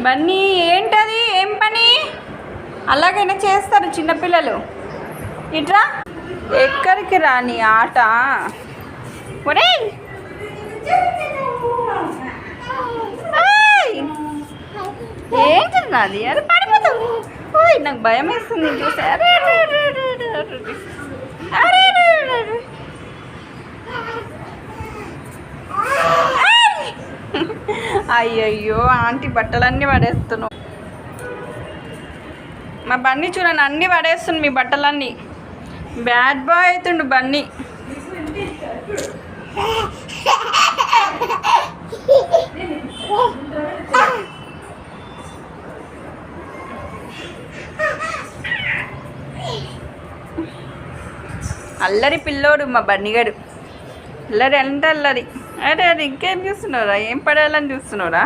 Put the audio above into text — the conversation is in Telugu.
బన్నీ ఏంటది, ఏం పని? అలాగైనా చేస్తారు చిన్నపిల్లలు. ఇట్రా, ఎక్కడికి రాని ఆట? ఒరే ఏంటి నాది? అరే పడిపోతావు. ఓయ్ నాకు భయం వేస్తుంది చూసి. అరే అరే అయ్యయ్యో, ఆంటీ బట్టలన్నీ పడేస్తున్నావు. మా బన్నీ చూడండి, అన్నీ పడేస్తుంది మీ బట్టలన్నీ. బ్యాడ్ బాయ్ అవుతుండు బన్నీ. అల్లరి పిల్లోడు మా బన్నీగాడు. అల్లరి అంటే అల్లరి. అరే అది ఇంకేం చూస్తున్నావురా? ఏం పడేయాలని చూస్తున్నావురా?